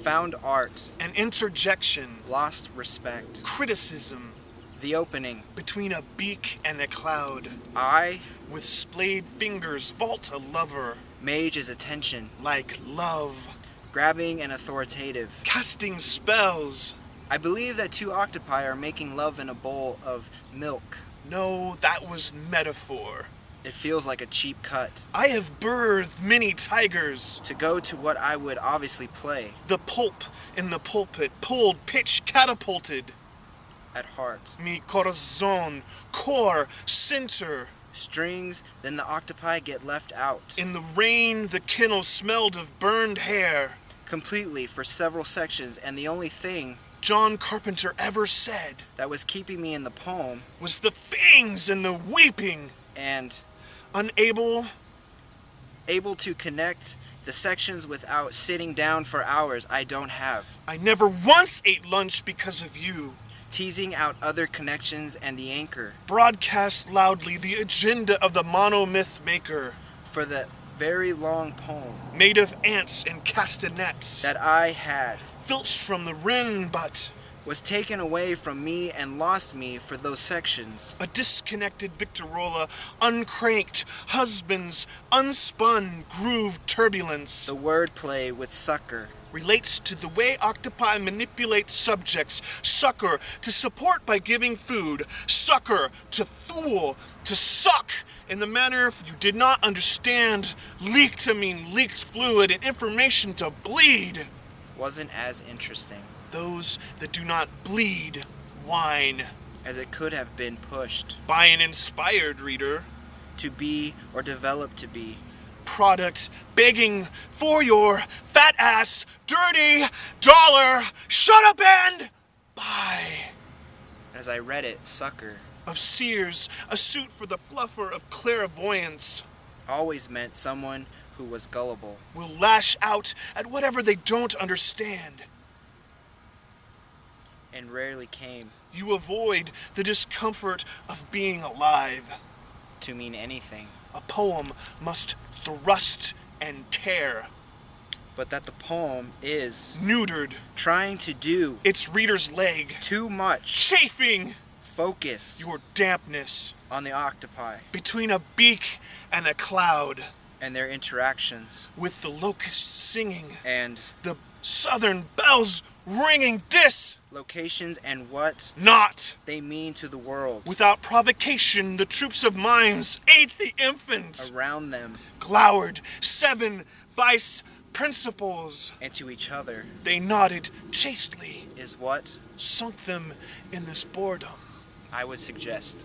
Found art. An interjection. Lost respect. Criticism. The opening. Between a beak and a cloud. I. With splayed fingers vault a lover. Mage is attention. Like love. Grabbing and authoritative. Casting spells. I believe that two octopi are making love in a bowl of milk. No, that was metaphor. It feels like a cheap cut. I have birthed many tigers. To go to what I would obviously play. The pulp in the pulpit, pulled, pitch, catapulted. At heart. Mi corazón, core, center. Strings, then the octopi get left out. In the rain, the kennel smelled of burned hair. Completely for several sections, and the only thing John Carpenter ever said that was keeping me in the poem was the fangs and the weeping. And unable to connect the sections without sitting down for hours I don't have. I never once ate lunch because of you. Teasing out other connections and the anchor. Broadcast loudly the agenda of the monomyth maker. For the very long poem. Made of ants and castanets. That I had. Filched from the wren, but was taken away from me and lost me for those sections. A disconnected Victorola, uncranked, husbands, unspun, grooved turbulence. The wordplay with sucker. Relates to the way octopi manipulate subjects. Sucker, to support by giving food. Sucker, to fool, to suck. In the manner if you did not understand, leak to mean leaked fluid and information to bleed. Wasn't as interesting. Those that do not bleed, whine. As it could have been pushed. By an inspired reader. To be or develop to be. Product begging for your fat ass, dirty dollar. Shut up and buy. As I read it, sucker. Of Sears, a suit for the fluffer of clairvoyance. Always meant someone who was gullible. Will lash out at whatever they don't understand. And rarely came. You avoid the discomfort of being alive. To mean anything. A poem must thrust and tear. But that the poem is neutered. Trying to do its reader's leg. Too much. Chafing. Focus. Your dampness. On the octopi. Between a beak and a cloud. And their interactions. With the locusts singing. And the southern bells ringing locations and what not they mean to the world. Without provocation, the troops of mimes ate the infants. Around them. Glowered 7 vice principles. And to each other. They nodded chastely. Is what sunk them in this boredom. I would suggest.